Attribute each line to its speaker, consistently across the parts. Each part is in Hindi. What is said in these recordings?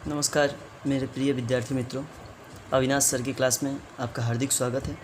Speaker 1: नमस्कार मेरे प्रिय विद्यार्थी मित्रों, अविनाश सर की क्लास में आपका हार्दिक स्वागत है।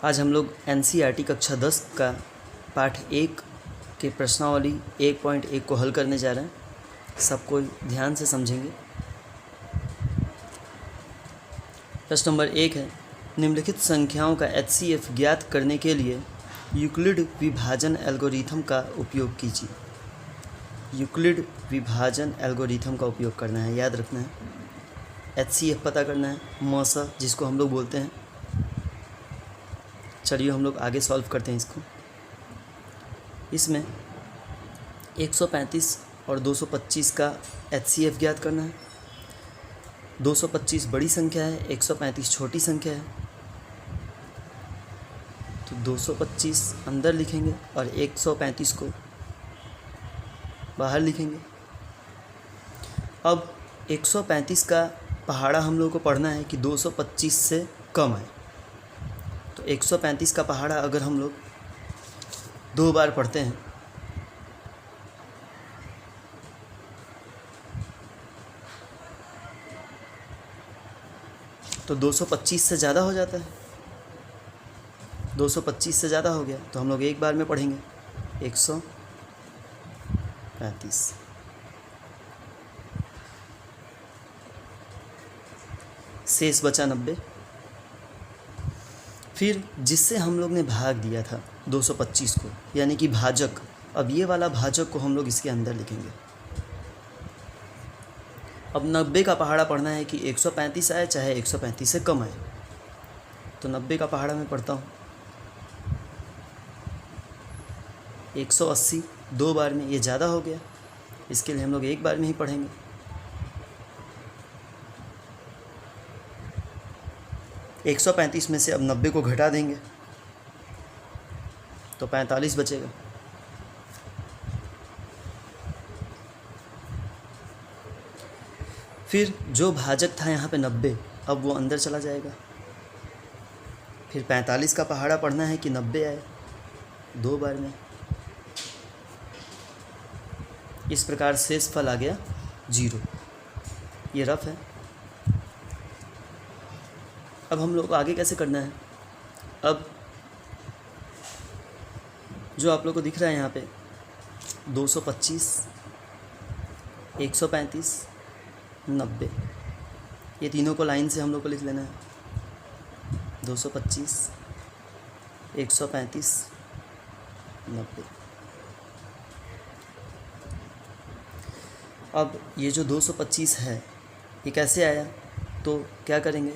Speaker 1: आज हम लोग एनसीईआरटी कक्षा 10 का पाठ 1 के प्रश्नावली 1.1 को हल करने जा रहे हैं। सबको ध्यान से समझेंगे। प्रश्न नंबर 1 है, निम्नलिखित संख्याओं का एचसीएफ ज्ञात करने के लिए यूक्लिड विभाजन एल्गोरिथम का उपयोग कीजिए। यूक्लिड विभाजन एल्गोरिथम का उपयोग करना है, याद रखना है। एचसीएफ पता करना है, मौसा जिसको हम लोग बोलते हैं। चलिए हम लोग आगे सॉल्व करते हैं इसको। इसमें 135 और 225 का एचसीएफ ज्ञात करना है। 225 बड़ी संख्या है, 135 छोटी संख्या है, तो 225 अंदर लिखेंगे और 135 को बाहर लिखेंगे। अब 135 का पहाड़ा हम लोग को पढ़ना है कि 225 से कम है। तो 135 का पहाड़ा अगर हम लोग 2 बार पढ़ते हैं तो 225 से ज़्यादा हो जाता है। 225 से ज़्यादा हो गया तो हम लोग एक बार में पढ़ेंगे 135। शेष बचा 90। फिर जिससे हम लोग ने भाग दिया था 225 को, यानी कि भाजक, अब ये वाला भाजक को हम लोग इसके अंदर लिखेंगे। अब 90 का पहाड़ा पढ़ना है कि 135 आए चाहे 135 से कम आए। तो 90 का पहाड़ा मैं पढ़ता हूँ 180, 2 बार में ये ज़्यादा हो गया, इसके लिए हम लोग एक बार में ही पढ़ेंगे। एक 135 में से अब 90 को घटा देंगे तो 45 बचेगा। फिर जो भाजक था यहाँ पे 90, अब वो अंदर चला जाएगा। फिर 45 का पहाड़ा पढ़ना है कि 90 आए 2 बार में। इस प्रकार शेष फल आ गया 0। ये रफ है। अब हम लोग को आगे कैसे करना है। अब जो आप लोग को दिख रहा है यहाँ पे 225, 135, 90, ये तीनों को लाइन से हम लोग को लिख लेना है। 225, 135, 90। अब ये जो 225 है ये कैसे आया, तो क्या करेंगे,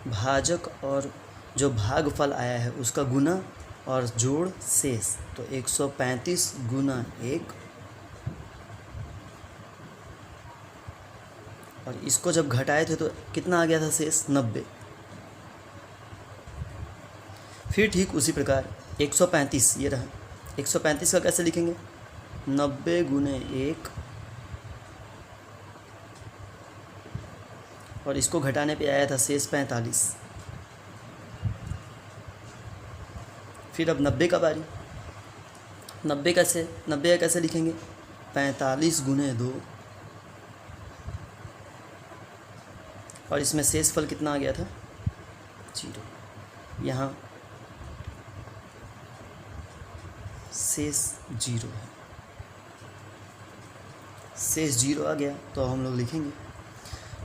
Speaker 1: भाजक और जो भागफल आया है उसका गुना और जोड़ शेष। तो 135 गुना 1, और इसको जब घटाए थे तो कितना आ गया था शेष, 90। फिर ठीक उसी प्रकार 135 ये रहा, 135 का कैसे लिखेंगे, 90 गुने 1, और इसको घटाने पे आया था शेष 45। फिर अब 90 का बारी, 90 का कैसे लिखेंगे, 45 गुने 2, और इसमें शेष फल कितना आ गया था, 0। यहाँ शेष 0 है, शेष 0 आ गया तो हम लोग लिखेंगे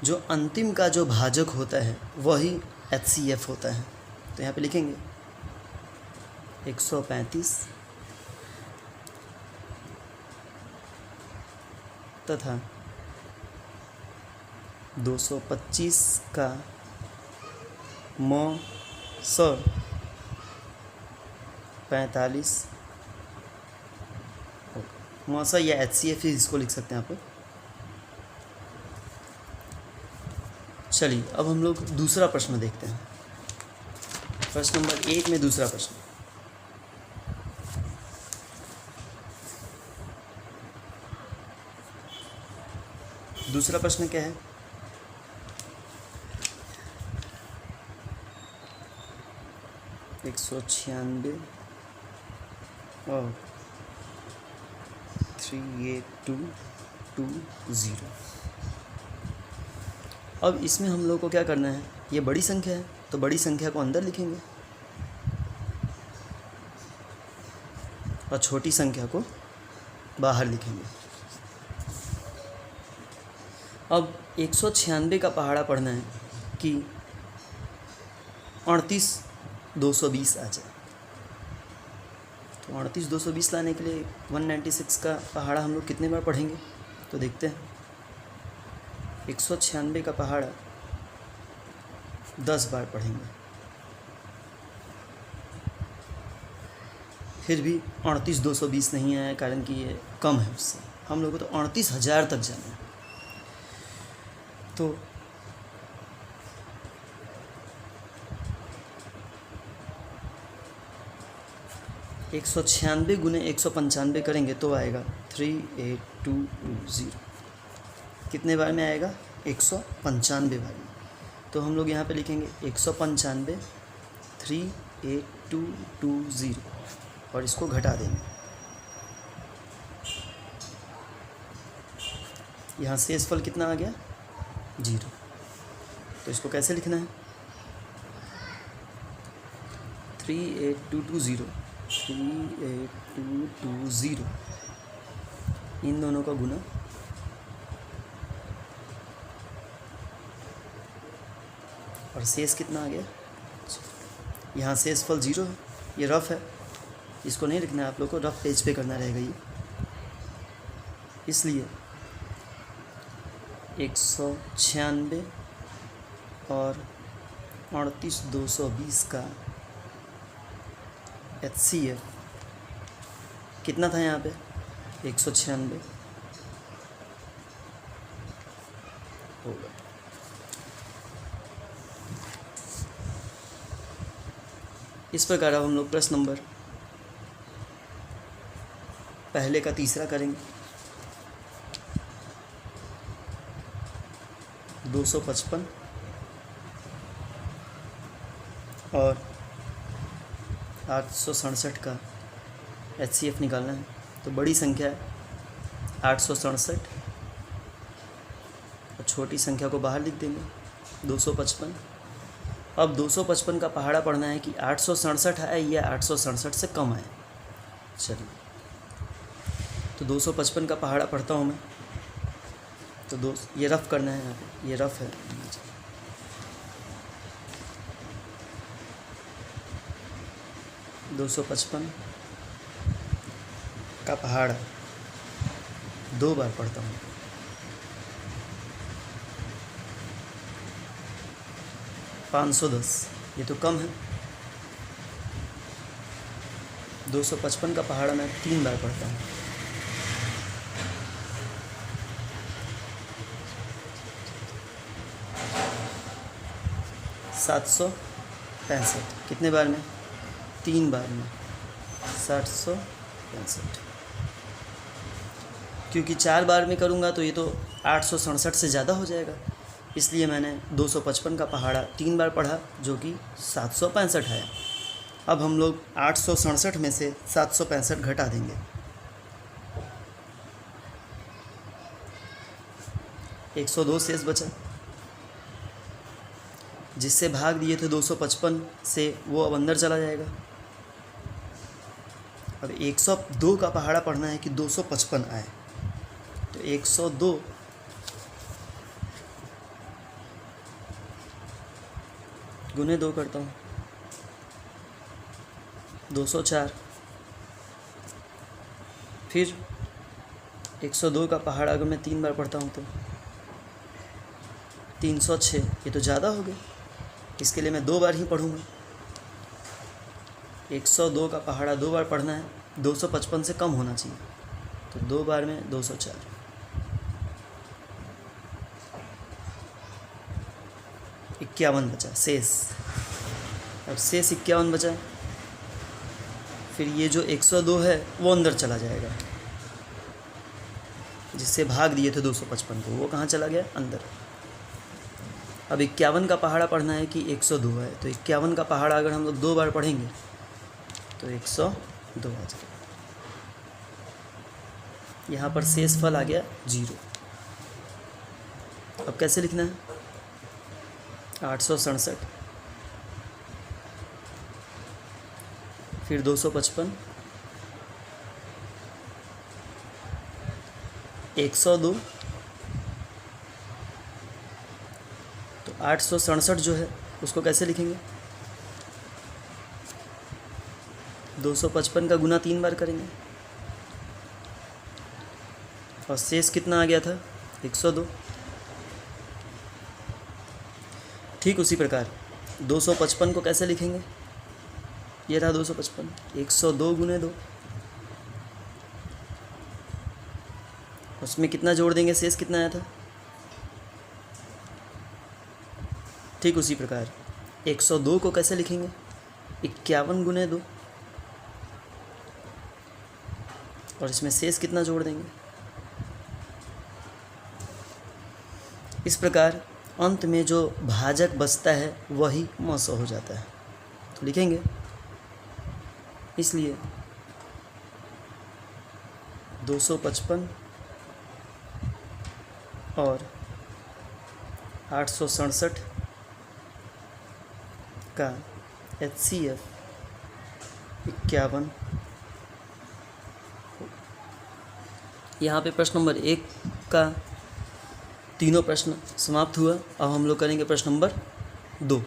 Speaker 1: जो अंतिम का जो भाजक होता है वही एचसीएफ होता है। तो यहाँ पे लिखेंगे 135 तथा 225 का मौसा 45 मौसा या एचसीएफ ही इसको लिख सकते हैं आप। चलिए अब हम लोग दूसरा प्रश्न देखते हैं। प्रश्न नंबर 1 में दूसरा प्रश्न, दूसरा प्रश्न क्या है, 196 और 38220। अब इसमें हम लोग को क्या करना है, ये बड़ी संख्या है तो बड़ी संख्या को अंदर लिखेंगे और छोटी संख्या को बाहर लिखेंगे। अब 196 का पहाड़ा पढ़ना है कि 38,220 आ जाए। तो 38,220 लाने के लिए 196 का पहाड़ा हम लोग कितने बार पढ़ेंगे, तो देखते हैं। 196 का पहाड़ा 10 बार पढ़ेंगे, फिर भी 38,220 नहीं आया, कारण कि ये कम है उससे। हम लोगों को तो 38,000 तक जाना है। तो एक 196 गुने 195 करेंगे तो आएगा 38220। कितने बार में आएगा, 195 बार में। तो हम लोग यहाँ पे लिखेंगे 195 38220 और इसको घटा देंगे। यहाँ शेषफल कितना आ गया, 0। तो इसको कैसे लिखना है, 38220 इन दोनों का गुना और शेष कितना आ गया। यहाँ शेषफल 0 है, ये रफ है, इसको नहीं लिखना है आप लोग को, रफ पेज पे करना रहेगा ये। इसलिए 196 और 38,220 का HCF कितना था यहाँ पे, 196 होगा। इस प्रकार अब हम लोग प्रश्न नंबर पहले का तीसरा करेंगे। 255 और 867 का HCF निकालना है। तो बड़ी संख्या है 867 और छोटी संख्या को बाहर लिख देंगे 255। अब 255 का पहाड़ा पढ़ना है कि 867 आए या 867 से कम आए। चलिए, तो 255 का पहाड़ा पढ़ता हूँ मैं। तो ये रफ करना है, यहाँ पे ये रफ है। 255 का पहाड़ा 2 बार पढ़ता हूँ। $510, ये तो कम है। 255 का पहाड़ा मैं 3 बार पढ़ता हूँ। 765, कितने बार में, 3 बार में 765। क्योंकि 4 बार में करूँगा तो ये तो 867 से ज़्यादा हो जाएगा, इसलिए मैंने 255 का पहाड़ा 3 बार पढ़ा, जो कि 765 है। अब हम लोग 867 में से 765 घटा देंगे। 102 शेष बचा, जिससे भाग दिए थे 255 से, वो अब अंदर चला जाएगा। अब 102 का पहाड़ा पढ़ना है कि 255 आए। तो 102 गुने 2 करता हूँ, 204। फिर 102 का पहाड़ा अगर मैं 3 बार पढ़ता हूँ तो 306, ये तो ज़्यादा हो गया, इसके लिए मैं 2 बार ही पढ़ूँगा। 102 का पहाड़ा 2 बार पढ़ना है, 255 से कम होना चाहिए, तो 2 बार में 204। इक्यावन बचा शेष। अब शेष 51 बचा, फिर ये जो 102 है वो अंदर चला जाएगा, जिससे भाग दिए थे 255 को, वो कहाँ चला गया, अंदर। अब 51 का पहाड़ा पढ़ना है कि 102 है, तो 51 का पहाड़ा अगर हम लोग 2 बार पढ़ेंगे तो 102 आ जाएगा। यहाँ पर शेषफल आ गया 0। अब कैसे लिखना है? 867 फिर 255 102 तो 867 जो है उसको कैसे लिखेंगे? 255 का गुना 3 बार करेंगे और शेष कितना आ गया था? 102। ठीक उसी प्रकार 255 को कैसे लिखेंगे? ये रहा 255, 102 गुने 2, उसमें कितना जोड़ देंगे? शेष कितना आया था? ठीक उसी प्रकार 102 को कैसे लिखेंगे? 51 गुने 2, और इसमें शेष कितना जोड़ देंगे? इस प्रकार अंत में जो भाजक बचता है वही म100 हो जाता है, तो लिखेंगे। इसलिए 255 और 867 का HCF 51। यहाँ पे प्रश्न नंबर 1 का तीनों प्रश्न समाप्त हुआ। अब हम लोग करेंगे प्रश्न नंबर 2।